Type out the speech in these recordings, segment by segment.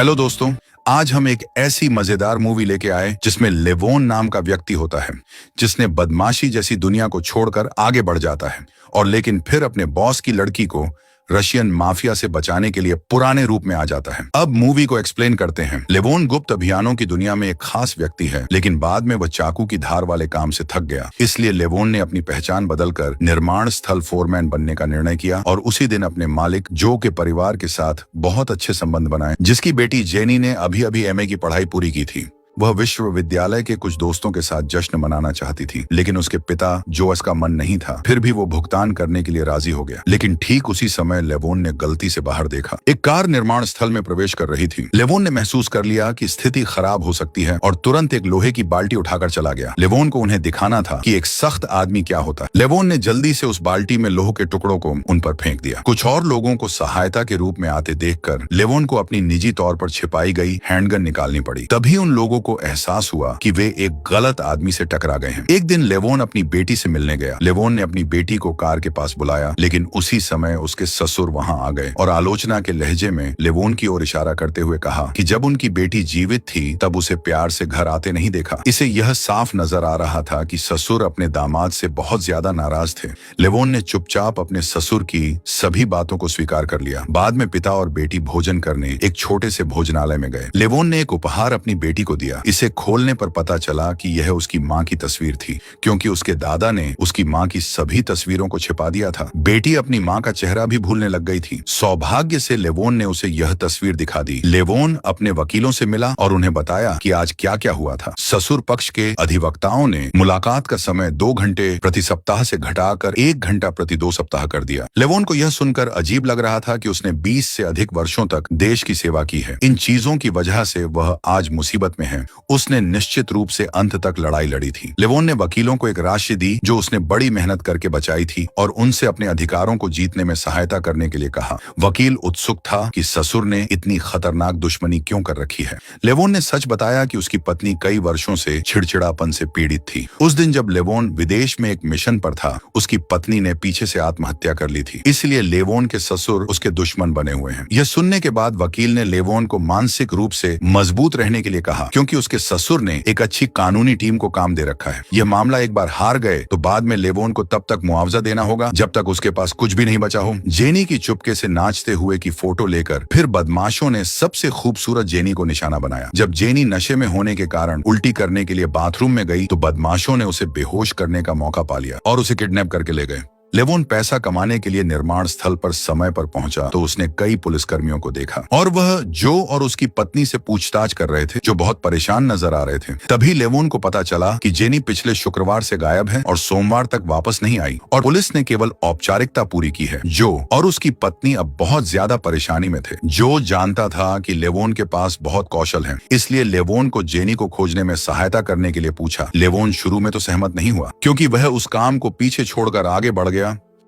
Hello दोस्तों, आज हम एक ऐसी मजेदार मूवी लेके आए जिसमें लेवोन नाम का व्यक्ति होता है जिसने बदमाशी जैसी दुनिया को छोड़कर आगे बढ़ जाता है और लेकिन फिर अपने बॉस की लड़की को रशियन माफिया से बचाने के लिए पुराने रूप में आ जाता है। अब मूवी को एक्सप्लेन करते हैं। लेवोन गुप्त अभियानों की दुनिया में एक खास व्यक्ति है, लेकिन बाद में वह चाकू की धार वाले काम से थक गया। इसलिए लेवोन ने अपनी पहचान बदलकर निर्माण स्थल फोरमैन बनने का निर्णय किया और उसी दिन अपने मालिक जो के परिवार के साथ बहुत अच्छे संबंध बनाए, जिसकी बेटी जेनी ने अभी अभी एमए की पढ़ाई पूरी की थी। वह विश्वविद्यालय के कुछ दोस्तों के साथ जश्न मनाना चाहती थी, लेकिन उसके पिता जोस का मन नहीं था। फिर भी वो भुगतान करने के लिए राजी हो गया, लेकिन ठीक उसी समय लेवोन ने गलती से बाहर देखा। एक कार निर्माण स्थल में प्रवेश कर रही थी। लेवोन ने महसूस कर लिया कि स्थिति खराब हो सकती है और तुरंत एक लोहे की बाल्टी उठाकर चला गया। लेवोन को उन्हें दिखाना था कि एक सख्त आदमी क्या होता है। लेवोन ने जल्दी से उस बाल्टी में लोहे के टुकड़ों को उन पर फेंक दिया। कुछ और लोगों को सहायता के रूप में आते देखकर लेवोन को अपनी निजी तौर पर छिपाई गई हैंडगन निकालनी पड़ी। तभी उन लोगों को एहसास हुआ कि वे एक गलत आदमी से टकरा गए हैं। एक दिन लेवोन अपनी बेटी से मिलने गया। लेवोन ने अपनी बेटी को कार के पास बुलाया, लेकिन उसी समय उसके ससुर वहां आ गए और आलोचना के लहजे में लेवोन की ओर इशारा करते हुए कहा कि जब उनकी बेटी जीवित थी तब उसे प्यार से घर आते नहीं देखा। इसे यह साफ नजर आ रहा था कि ससुर अपने दामाद से बहुत ज्यादा नाराज थे। लेवोन ने चुपचाप अपने ससुर की सभी बातों को स्वीकार कर लिया। बाद में पिता और बेटी भोजन करने एक छोटे से भोजनालय में गए। लेवोन ने एक उपहार अपनी बेटी को दिया। इसे खोलने पर पता चला कि यह उसकी मां की तस्वीर थी, क्योंकि उसके दादा ने उसकी मां की सभी तस्वीरों को छिपा दिया था। बेटी अपनी मां का चेहरा भी भूलने लग गई थी। सौभाग्य से लेवोन ने उसे यह तस्वीर दिखा दी। लेवोन अपने वकीलों से मिला और उन्हें बताया कि आज क्या क्या हुआ था। ससुर पक्ष के अधिवक्ताओं ने मुलाकात का समय 2 घंटे प्रति सप्ताह से घटाकर 1 घंटा प्रति 2 सप्ताह कर दिया। लेवोन को यह सुनकर अजीब लग रहा था कि उसने 20 से अधिक वर्षों तक देश की सेवा की है। इन चीजों की वजह से वह आज मुसीबत में है। उसने निश्चित रूप से अंत तक लड़ाई लड़ी थी। लेवोन ने वकीलों को एक राशि दी जो उसने बड़ी मेहनत करके बचाई थी और उनसे अपने अधिकारों को जीतने में सहायता करने के लिए कहा। वकील उत्सुक था कि ससुर ने इतनी खतरनाक दुश्मनी क्यों कर रखी है। लेवोन ने सच बताया कि उसकी पत्नी कई वर्षों से चिड़चिड़ापन से पीड़ित थी। उस दिन जब लेवोन विदेश में एक मिशन पर था, उसकी पत्नी ने पीछे से आत्महत्या कर ली थी। इसलिए लेवोन के ससुर उसके दुश्मन बने हुए हैं। यह सुनने के बाद वकील ने लेवोन को मानसिक रूप से मजबूत रहने के लिए कहा, क्योंकि उसके ससुर ने एक अच्छी कानूनी टीम को काम दे रखा है। यह मामला एक बार हार गए तो बाद में लेवोन को तब तक मुआवजा देना होगा जब तक उसके पास कुछ भी नहीं बचा हो। जेनी की चुपके से नाचते हुए की फोटो लेकर फिर बदमाशों ने सबसे खूबसूरत जेनी को निशाना बनाया। जब जेनी नशे में होने के कारण उल्टी करने के लिए बाथरूम में गई तो बदमाशों ने उसे बेहोश करने का मौका पा लिया और उसे किडनैप करके ले गए। लेवोन पैसा कमाने के लिए निर्माण स्थल पर समय पर पहुंचा तो उसने कई पुलिसकर्मियों को देखा और वह जो और उसकी पत्नी से पूछताछ कर रहे थे, जो बहुत परेशान नजर आ रहे थे। तभी लेवोन को पता चला कि जेनी पिछले शुक्रवार से गायब है और सोमवार तक वापस नहीं आई और पुलिस ने केवल औपचारिकता पूरी की है। जो और उसकी पत्नी अब बहुत ज्यादा परेशानी में थे। जो जानता था कि लेवोन के पास बहुत कौशल है, इसलिए लेवोन को जेनी को खोजने में सहायता करने के लिए पूछा। लेवोन शुरू में तो सहमत नहीं हुआ, क्योंकि वह उस काम को पीछे छोड़कर आगे बढ़ गया।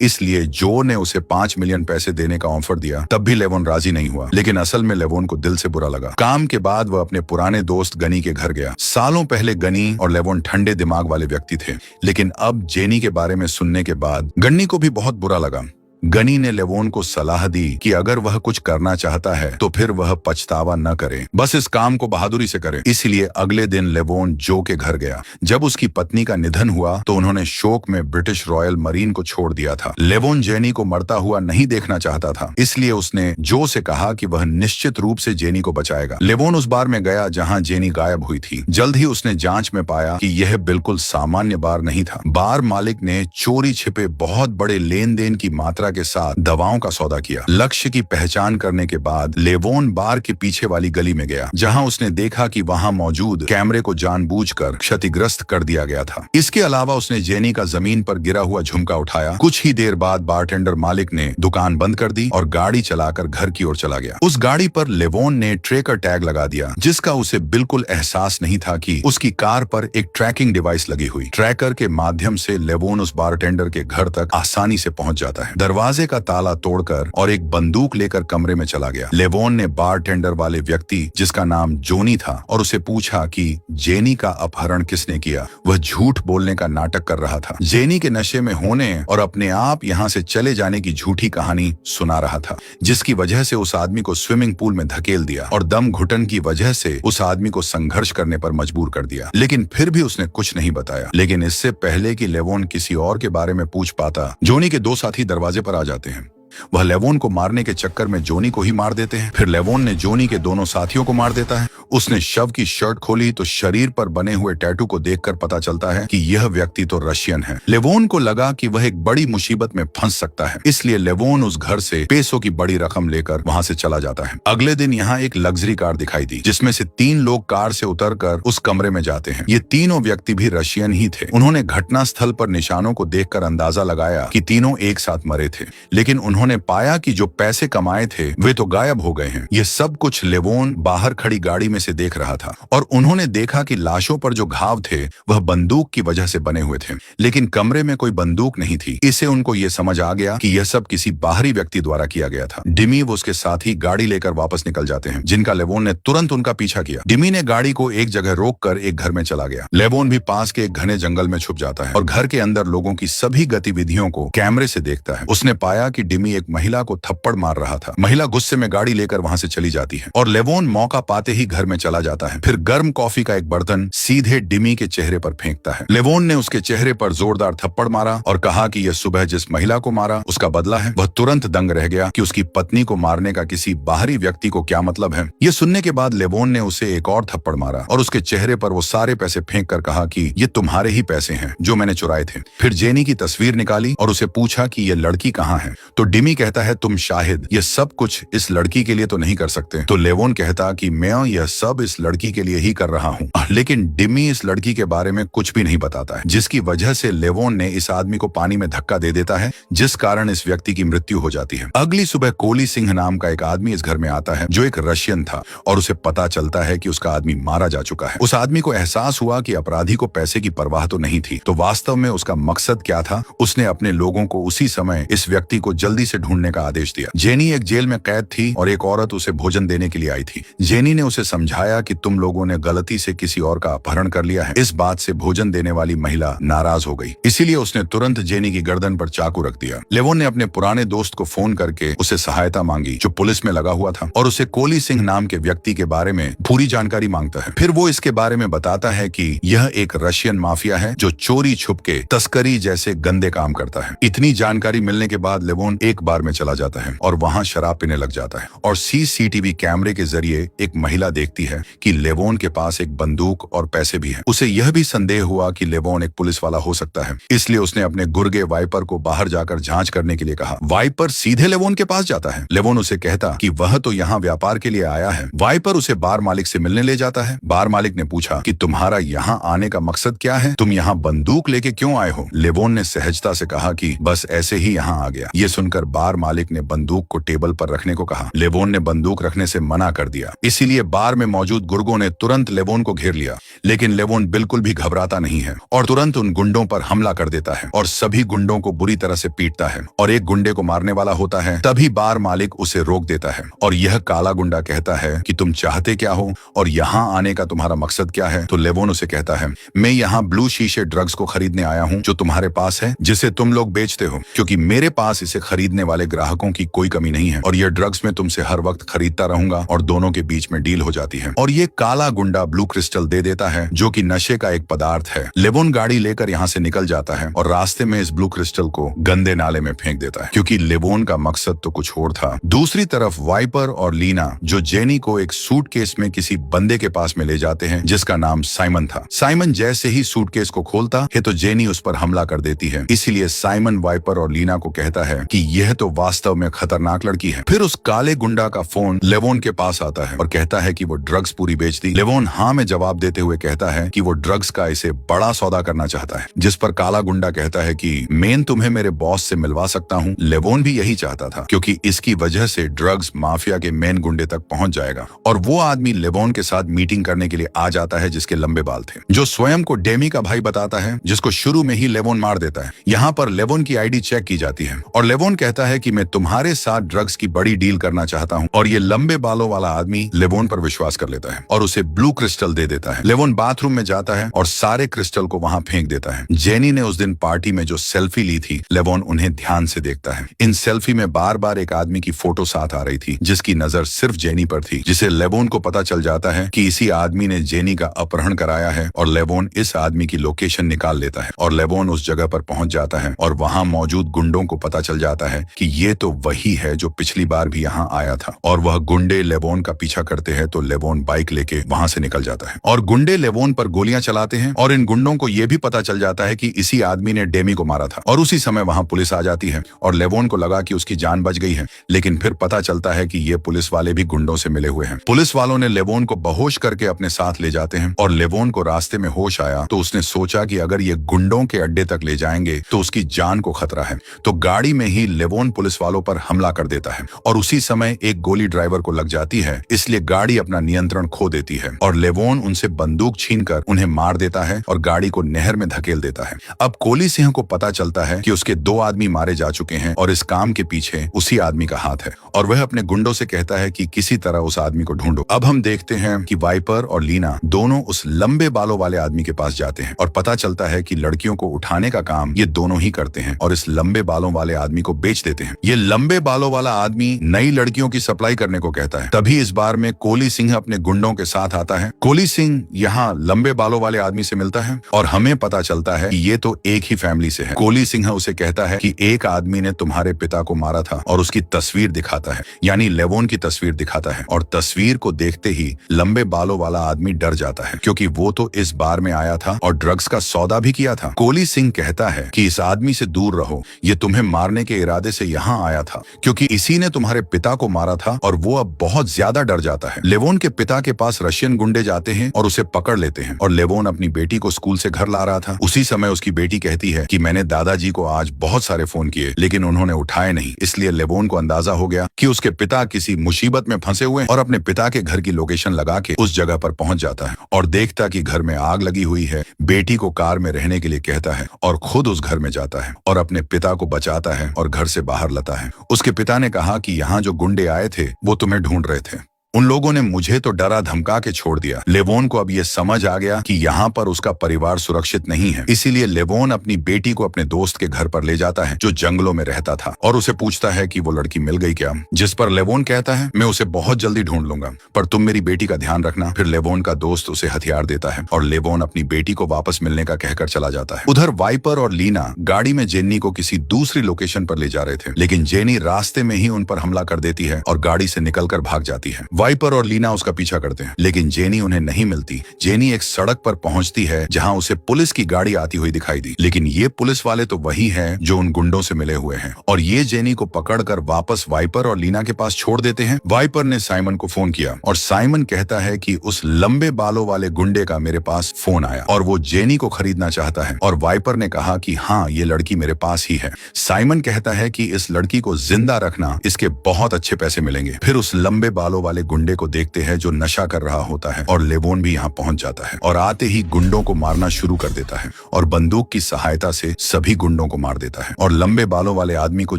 इसलिए जो ने उसे 5 मिलियन पैसे देने का ऑफर दिया। तब भी लेवोन राजी नहीं हुआ, लेकिन असल में लेवोन को दिल से बुरा लगा। काम के बाद वह अपने पुराने दोस्त गनी के घर गया। सालों पहले गनी और लेवोन ठंडे दिमाग वाले व्यक्ति थे, लेकिन अब जेनी के बारे में सुनने के बाद गन्नी को भी बहुत बुरा लगा। गनी ने लेवोन को सलाह दी कि अगर वह कुछ करना चाहता है तो फिर वह पछतावा न करे, बस इस काम को बहादुरी से करे। इसलिए अगले दिन लेवोन जो के घर गया। जब उसकी पत्नी का निधन हुआ तो उन्होंने शोक में ब्रिटिश रॉयल मरीन को छोड़ दिया था। लेवोन जेनी को मरता हुआ नहीं देखना चाहता था, इसलिए उसने जो से कहा कि वह निश्चित रूप से जेनी को बचाएगा। लेवोन उस बार में गया जहां जेनी गायब हुई थी। जल्द ही उसने जांच में पाया कि यह बिल्कुल सामान्य बार नहीं था। बार मालिक ने चोरी छिपे बहुत बड़े लेन देन की मात्रा के साथ दवाओं का सौदा किया। लक्ष्य की पहचान करने के बाद लेवोन बार के पीछे वाली गली में गया, जहां उसने देखा कि वहां मौजूद कैमरे को जानबूझकर क्षतिग्रस्त कर दिया गया था। इसके अलावा उसने जेनी का जमीन पर गिरा हुआ झुमका उठाया। कुछ ही देर बाद बारटेंडर मालिक ने दुकान बंद कर दी और गाड़ी चलाकर घर की ओर चला गया। उस गाड़ी पर लेवोन ने ट्रेकर टैग लगा दिया, जिसका उसे बिल्कुल एहसास नहीं था कि उसकी कार पर एक ट्रैकिंग डिवाइस लगी हुई। ट्रैकर के माध्यम से लेवोन उस बारटेंडर के घर तक आसानी से पहुंच जाता है। दरवाजा दरवाजे का ताला तोड़कर और एक बंदूक लेकर कमरे में चला गया। लेवोन ने बारटेंडर वाले व्यक्ति जिसका नाम जोनी था और उसे पूछा कि जेनी का अपहरण किसने किया। वह झूठ बोलने का नाटक कर रहा था, जेनी के नशे में होने और अपने आप यहाँ से चले जाने की झूठी कहानी सुना रहा था, जिसकी वजह से उस आदमी को स्विमिंग पूल में धकेल दिया और दम घुटन की वजह से उस आदमी को संघर्ष करने पर मजबूर कर दिया। लेकिन फिर भी उसने कुछ नहीं बताया। लेकिन इससे पहले कि लेवोन किसी और के बारे में पूछ पाता, जोनी के दो साथी दरवाजे पर आ जाते हैं। वह लेवोन को मारने के चक्कर में जोनी को ही मार देते हैं। फिर लेवोन ने जोनी के दोनों साथियों को मार देता है। उसने शव की शर्ट खोली तो शरीर पर बने हुए टैटू को देखकर पता चलता है कि यह व्यक्ति तो रशियन है। लेवोन को लगा कि वह एक बड़ी मुसीबत में फंस सकता है, इसलिए लेवोन उस घर से पैसों की बड़ी रकम लेकर वहां से चला जाता है। अगले दिन यहाँ एक लग्जरी कार दिखाई दी, जिसमें से 3 लोग कार से उतरकर उस कमरे में जाते हैं। ये तीनों व्यक्ति भी रशियन ही थे। उन्होंने घटना स्थल पर निशानों को देखकर अंदाजा लगाया कि तीनों एक साथ मरे थे, लेकिन उन्होंने पाया कि जो पैसे कमाए थे वे तो गायब हो गए हैं। ये सब कुछ लेवोन बाहर खड़ी गाड़ी में से देख रहा था और उन्होंने देखा कि लाशों पर जो घाव थे वह बंदूक की वजह से बने हुए थे, लेकिन कमरे में कोई बंदूक नहीं थी। इससे उनको ये समझ आ गया कि यह सब किसी बाहरी व्यक्ति द्वारा किया गया था। डिमी व उसके साथी गाड़ी लेकर वापस निकल जाते हैं, जिनका लेवोन ने तुरंत उनका पीछा किया। डिमी ने गाड़ी को एक जगह रोककर एक घर में चला गया। लेवोन भी पास के एक घने जंगल में छुप जाता है और घर के अंदर लोगों की सभी गतिविधियों को कैमरे से देखता है। उसने पाया कि डिमी एक महिला को थप्पड़ मार रहा था। महिला गुस्से में गाड़ी लेकर वहां से चली जाती है और लेवोन मौका पाते ही घर में चला जाता है। फिर गर्म कॉफी का एक बर्तन सीधे डिमी के चेहरे पर फेंकता है। लेवोन ने उसके चेहरे पर जोरदार थप्पड़ मारा और कहा कि यह सुबह जिस महिला को मारा उसका बदला है। वह तुरंत दंग रह गया कि उसकी पत्नी को मारने का किसी बाहरी व्यक्ति को क्या मतलब है। यह सुनने के बाद लेवोन ने उसे एक और थप्पड़ मारा और उसके चेहरे पर वो सारे पैसे फेंक कर कहा कि ये तुम्हारे ही पैसे हैं जो मैंने चुराए थे। फिर जेनी की तस्वीर निकाली और उसे पूछा कि यह लड़की कहाँ है। तो डिमी कहता है, तुम शाहिद ये सब कुछ इस लड़की के लिए तो नहीं कर सकते। तो लेवोन कहता कि मैं यह सब इस लड़की के लिए ही कर रहा हूँ। लेकिन डिमी इस लड़की के बारे में कुछ भी नहीं बताता है, जिसकी वजह से लेवोन ने इस आदमी को पानी में धक्का दे देता है, जिस कारण इस व्यक्ति की मृत्यु हो जाती है। अगली सुबह कोली सिंह नाम का एक आदमी इस घर में आता है जो एक रशियन था और उसे पता चलता है कि उसका आदमी मारा जा चुका है। उस आदमी को एहसास हुआ कि अपराधी को पैसे की परवाह तो नहीं थी, तो वास्तव में उसका मकसद क्या था। उसने अपने लोगों को उसी समय इस व्यक्ति को जल्दी से ढूंढने का आदेश दिया। जेनी एक जेल में कैद थी और एक औरत उसे भोजन देने के लिए आई थी। जेनी ने उसे समझाया कि तुम लोगों ने गलती से किसी और का अपहरण कर लिया है। इस बात से भोजन देने वाली महिला नाराज हो गई, इसीलिए उसने तुरंत जेनी की गर्दन पर चाकू रख दिया। लेवोन ने अपने पुराने दोस्त को फोन करके उसे सहायता मांगी जो पुलिस में लगा हुआ था और उसे कोली सिंह नाम के व्यक्ति के बारे में पूरी जानकारी मांगता है। फिर वो इसके बारे में बताता है कि यह एक रशियन माफिया है जो चोरी छुपके तस्करी जैसे गंदे काम करता है। इतनी जानकारी मिलने के बाद लेवोन एक बार में चला जाता है और वहां शराब पीने लग जाता है और सीसीटीवी कैमरे के जरिए एक महिला देखती है कि लेवोन के पास एक बंदूक और पैसे भी हैं। उसे यह भी संदेह हुआ कि लेवोन एक पुलिस वाला हो सकता है, इसलिए उसने अपने गुर्गे वाइपर को बाहर जाकर जांच करने के लिए कहा। वाइपर सीधे लेवोन के पास जाता है। लेवोन उसे कहता कि वह तो यहाँ व्यापार के लिए आया है। वाइपर उसे बार मालिक से मिलने ले जाता है। बार मालिक ने पूछा कि तुम्हारा यहाँ आने का मकसद क्या है, तुम यहाँ बंदूक लेके क्यों आए हो। लेवोन ने सहजता से कहा कि बस ऐसे ही यहाँ आ गया। ये सुनकर बार मालिक ने बंदूक को टेबल पर रखने को कहा। लेवोन ने बंदूक रखने से मना कर दिया, इसीलिए बार में मौजूद गुर्गों ने तुरंत लेवोन को घेर लिया। लेकिन लेवोन बिल्कुल भी घबराता नहीं है और तुरंत उन गुंडों पर हमला कर देता है और सभी गुंडों को बुरी तरह से पीटता है और एक गुंडे को मारने वाला होता है। तभी बार मालिक उसे रोक देता है और यह काला गुंडा कहता है कि तुम चाहते क्या हो और यहाँ आने का तुम्हारा मकसद क्या है। तो लेवोन उसे कहता है, मैं यहाँ ब्लू शीशे ड्रग्स को खरीदने आया हूँ जो तुम्हारे पास है, जिसे तुम लोग बेचते हो, क्योंकि मेरे पास इसे खरीदने वाले ग्राहकों की कोई कमी नहीं है और यह ड्रग्स में तुमसे हर वक्त खरीदता रहूंगा और दोनों के बीच में डील हो जाती है। और ये काला गुंडा ब्लू क्रिस्टल दे देता है जो कि नशे का एक पदार्थ है। लेवोन गाड़ी लेकर यहाँ से निकल जाता है और रास्ते में इस ब्लू क्रिस्टल को गंदे नाले में फेंक देता है, क्योंकि लेवोन का मकसद तो कुछ और था। दूसरी तरफ वाइपर और लीना जो जेनी को एक सूटकेस में किसी बंदे के पास में ले जाते हैं जिसका नाम साइमन था। साइमन जैसे ही सूटकेस को खोलता है तो जेनी उस पर हमला कर देती है, इसीलिए साइमन वाइपर और लीना को कहता है कि यह तो वास्तव में खतरनाक लड़की है। फिर उस काले गुंडा का फोन लेवोन के पास आता है और कहता है कि वो ड्रग्स पूरी बेच दी। लेवोन हाँ में जवाब देते हुए कहता है कि वो ड्रग्स का इसे बड़ा सौदा करना चाहता है, जिस पर काला गुंडा कहता है कि मैं तुम्हें मेरे बॉस से मिलवा सकता हूँ। लेवोन भी यही चाहता था, क्योंकि इसकी वजह से ड्रग्स माफिया के मेन गुंडे तक पहुंच जाएगा। और वो आदमी लेवोन के साथ मीटिंग करने के लिए आ जाता है, जिसके लंबे बाल थे, जो स्वयं को डेमी का भाई बताता है, जिसको शुरू में ही लेवोन मार देता है। यहाँ पर लेवोन की आईडी चेक की जाती है और लेवोन कहता है कि मैं तुम्हारे साथ ड्रग्स की बड़ी डील करना चाहता हूँ। और ये लंबे बालों वाला आदमी लेवोन पर विश्वास कर लेता है और उसे ब्लू क्रिस्टल दे देता है। लेवोन बाथरूम में जाता है और सारे क्रिस्टल को वहां फेंक देता है। जेनी ने उस दिन पार्टी में जो सेल्फी ली थी, लेवोन उन्हें ध्यान से देखता है। इन सेल्फी में बार बार एक आदमी की फोटो साथ आ रही थी, जिसकी नजर सिर्फ जेनी पर थी, जिसे लेवोन को पता चल जाता है कि इसी आदमी ने जेनी का अपहरण कराया है। और लेवोन इस आदमी की लोकेशन निकाल लेता है और लेवोन उस जगह पर पहुंच जाता है और वहां मौजूद गुंडों को पता चल जाता है कि ये तो वही है जो पिछली बार भी यहाँ आया था। और वह गुंडे लेवोन का पीछा करते हैं, तो लेवोन बाइक लेके वहां से निकल जाता है और गुंडे लेवोन पर गोलियां चलाते हैं। और इन गुंडों को यह भी पता चल जाता है कि इसी आदमी ने डेमी को मारा था। और उसी समय वहां पुलिस आ जाती है और लेवोन को लगा कि उसकी जान बच गई है, लेकिन फिर पता चलता है कि ये पुलिस वाले भी गुंडों से मिले हुए हैं। पुलिस वालों ने लेवोन को बेहोश करके अपने साथ ले जाते हैं और लेवोन को रास्ते में होश आया तो उसने सोचा कि अगर ये गुंडों के अड्डे तक ले जाएंगे तो उसकी जान को खतरा है। तो गाड़ी में ही लेवोन पुलिस वालों पर हमला कर देता है और उसी समय एक गोली ड्राइवर को लग जाती है, इसलिए गाड़ी अपना नियंत्रण खो देती है और लेवोन उनसे बंदूक छीनकर उन्हें मार देता है और गाड़ी को नहर में धकेल देता है। अब कोली सिंह को पता चलता है कि उसके 2 आदमी मारे जा चुके हैं और इस काम के पीछे उसी आदमी का हाथ है और वह अपने गुंडों से कहता है कि किसी तरह उस आदमी को ढूंढो। अब हम देखते हैं कि वाइपर और लीना दोनों उस लंबे बालों वाले आदमी के पास जाते हैं और पता चलता है कि लड़कियों को उठाने का काम ये दोनों ही करते हैं और इस लंबे बालों वाले आदमी को बेच देते हैं। ये लंबे बालों वाला आदमी नई लड़कियों की सप्लाई करने को कहता है। तभी इस बार में कोली सिंह अपने गुंडों के साथ आता है। कोली सिंह यहाँ लंबे बालों वाले आदमी से मिलता है और हमें पता चलता है कि ये तो एक ही फैमिली से है। कोली सिंह उसे कहता है कि एक आदमी ने तुम्हारे पिता को मारा था और उसकी तस्वीर दिखाता है, यानी लेवोन की तस्वीर दिखाता है। और तस्वीर को देखते ही लंबे बालों वाला आदमी डर जाता है, क्योंकि वो तो इस बार में आया था और ड्रग्स का सौदा भी किया था। कोली सिंह कहता है कि इस आदमी से दूर रहो, ये तुम्हें मारने के इरादे से यहाँ आया था, क्योंकि इसी ने तुम्हारे पिता को मारा था और वो अब बहुत ज्यादा डर जाता है। लेवोन के पिता के पास रशियन गुंडे जाते हैं और उसे पकड़ लेते हैं और लेवोन अपनी बेटी को स्कूल से घर ला रहा था। उसी समय उसकी बेटी कहती है कि मैंने दादाजी को आज बहुत सारे फोन किए, लेकिन उन्होंने उठाए नहीं। इसलिए लेवोन को अंदाजा हो गया कि उसके पिता किसी मुसीबत में फंसे हुए और अपने पिता के घर की लोकेशन लगा के उस जगह पर पहुंच जाता है और देखता कि घर में आग लगी हुई है। बेटी को कार में रहने के लिए कहता है और खुद उस घर में जाता है और अपने पिता को बचाता है और घर से बाहर लाता है। उसके पिता ने कहा कि यहाँ जो गुंडे आए थे वो तुम्हें ढूंढ रहे थे, उन लोगों ने मुझे तो डरा धमका के छोड़ दिया। लेवोन को अब यह समझ आ गया कि यहाँ पर उसका परिवार सुरक्षित नहीं है, इसीलिए लेवोन अपनी बेटी को अपने दोस्त के घर पर ले जाता है जो जंगलों में रहता था और उसे पूछता है कि वो लड़की मिल गई क्या, जिस पर लेवोन कहता है मैं उसे बहुत जल्दी ढूंढ लूंगा, पर तुम मेरी बेटी का ध्यान रखना। फिर लेवोन का दोस्त उसे हथियार देता है और लेवोन अपनी बेटी को वापस मिलने का कहकर चला जाता है। उधर वाइपर और लीना गाड़ी में जेनी को किसी दूसरी लोकेशन पर ले जा रहे थे, लेकिन जेनी रास्ते में ही उन पर हमला कर देती है और गाड़ी से निकलकर भाग जाती है। वाइपर और लीना उसका पीछा करते हैं, लेकिन जेनी उन्हें नहीं मिलती। जेनी एक सड़क पर पहुंचती है जहां उसे पुलिस की गाड़ी आती हुई दिखाई दी, लेकिन ये पुलिस वाले तो वही हैं जो उन गुंडों से मिले हुए हैं और ये जेनी को पकड़कर वापस वाइपर और लीना के पास छोड़ देते हैं। वाइपर ने साइमन को फोन किया और साइमन कहता है कि उस लंबे बालों वाले गुंडे का मेरे पास फोन आया और वो जेनी को खरीदना चाहता है और वाइपर ने कहा कि हाँ, ये लड़की मेरे पास ही है। साइमन कहता है कि इस लड़की को जिंदा रखना, इसके बहुत अच्छे पैसे मिलेंगे। फिर उस लंबे बालों वाले गुंडे को देखते हैं जो नशा कर रहा होता है और लेवोन भी यहाँ पहुंच जाता है और आते ही गुंडों को मारना शुरू कर देता है और बंदूक की सहायता से सभी गुंडों को मार देता है और लंबे बालों वाले आदमी को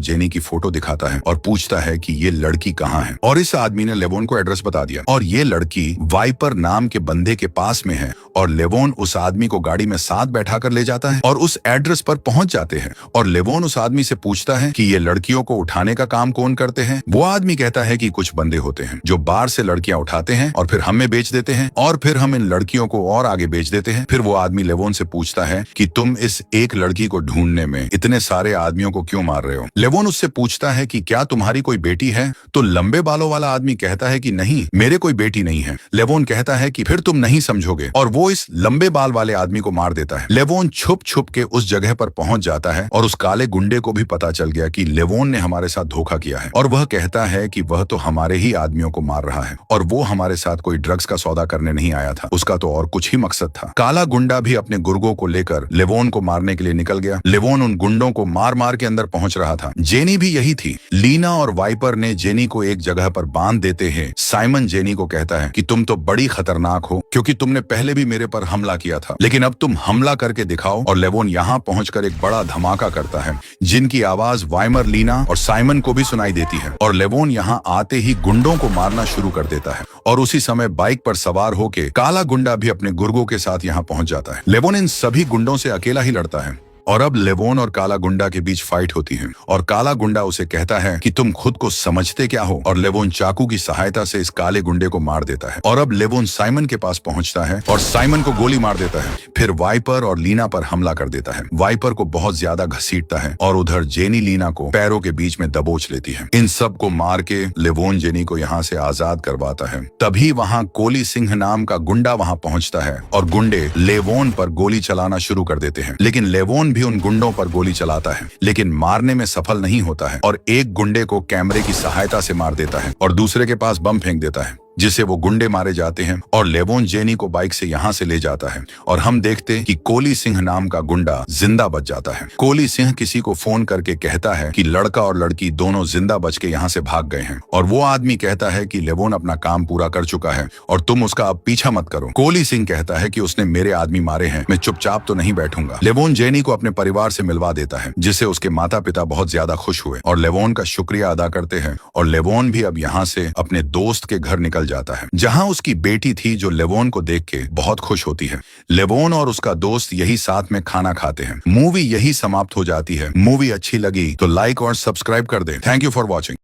जेनी की फोटो दिखाता है और पूछता है कि ये लड़की कहाँ है और इस आदमी ने लेवोन को एड्रेस बता दिया और ये लड़की वाइपर नाम के बंदे के पास में है और लेवोन उस आदमी को गाड़ी में साथ बैठा कर ले जाता है और उस एड्रेस पर पहुंच जाते हैं और लेवोन उस आदमी से पूछता है कि ये लड़कियों को उठाने का काम कौन करते हैं। वो आदमी कहता है कि कुछ बंदे होते हैं जो बार से लड़कियां उठाते हैं और फिर हमें बेच देते हैं और फिर हम इन लड़कियों को और आगे बेच देते हैं। फिर वो आदमी लेवोन से पूछता है कि तुम इस एक लड़की को ढूंढने में इतने सारे आदमियों को क्यों मार रहे हो। लेवोन उससे पूछता है कि क्या तुम्हारी कोई बेटी है, तो लंबे बालों वाला आदमी कहता है कि नहीं, मेरे कोई बेटी नहीं है। लेवोन कहता है कि फिर तुम नहीं समझोगे और वो वो इस लंबे बाल वाले आदमी को मार देता है। लेवोन छुप छुप के उस जगह पर पहुंच जाता है और उस काले गुंडे को भी पता चल गया कि लेवोन ने हमारे साथ धोखा किया है, और वह कहता है कि वह तो हमारे ही आदमियों को मार रहा है और वो हमारे साथ कोई ड्रग्स का सौदा करने नहीं आया था, उसका तो और कुछ ही मकसद था। काला गुंडा भी अपने गुर्गों को लेकर लेवोन को मारने के लिए निकल गया। लेवोन उन गुंडों को मार मार के अंदर पहुंच रहा था। जेनी भी यही थी। लीना और वाइपर ने जेनी को एक जगह पर बांध देते हैं। साइमन जेनी को कहता है कि तुम तो बड़ी खतरनाक हो, क्योंकि तुमने पहले भी मेरे पर हमला किया था, लेकिन अब तुम हमला करके दिखाओ। और लेवोन यहाँ पहुंचकर एक बड़ा धमाका करता है, जिनकी आवाज वाइमर, लीना और साइमन को भी सुनाई देती है। और लेवोन यहाँ आते ही गुंडों को मारना शुरू कर देता है, और उसी समय बाइक पर सवार होके काला गुंडा भी अपने गुर्गों के साथ यहाँ पहुंच जाता है। लेवोन इन सभी गुंडों से अकेला ही लड़ता है, और अब लेवोन और काला गुंडा के बीच फाइट होती है। और काला गुंडा उसे कहता है कि तुम खुद को समझते क्या हो, और लेवोन चाकू की सहायता से इस काले गुंडे को मार देता है। और अब लेवोन साइमन के पास पहुंचता है और साइमन को गोली मार देता है। फिर वाइपर और लीना पर हमला कर देता है। वाइपर को बहुत ज्यादा घसीटता है और उधर जेनी लीना को पैरों के बीच में दबोच लेती है। इन सब को मार के लेवोन जेनी को यहाँ से आजाद करवाता है। तभी वहाँ कोली सिंह नाम का गुंडा वहाँ पहुंचता है और गुंडे लेवोन पर गोली चलाना शुरू कर देते हैं। लेकिन लेवोन भी उन गुंडों पर गोली चलाता है, लेकिन मारने में सफल नहीं होता है, और एक गुंडे को कैमरे की सहायता से मार देता है और दूसरे के पास बम फेंक देता है, जिससे वो गुंडे मारे जाते हैं। और लेवोन जेनी को बाइक से यहाँ से ले जाता है, और हम देखते हैं कि कोली सिंह नाम का गुंडा जिंदा बच जाता है। कोली सिंह किसी को फोन करके कहता है कि लड़का और लड़की दोनों जिंदा बच के यहाँ से भाग गए हैं, और वो आदमी कहता है कि लेवोन अपना काम पूरा कर चुका है और तुम उसका अब पीछा मत करो। कोली सिंह कहता है कि उसने मेरे आदमी मारे हैं, मैं चुपचाप तो नहीं बैठूंगा। लेवोन जेनी को अपने परिवार से मिलवा देता है, जिससे उसके माता पिता बहुत ज्यादा खुश हुए और लेवोन का शुक्रिया अदा करते हैं। और लेवोन भी अब यहाँ से अपने दोस्त के घर निकल जाता है, जहां उसकी बेटी थी, जो लेवोन को देख के बहुत खुश होती है। लेवोन और उसका दोस्त यही साथ में खाना खाते हैं। मूवी यही समाप्त हो जाती है। मूवी अच्छी लगी तो लाइक और सब्सक्राइब कर दें। Thank you for watching.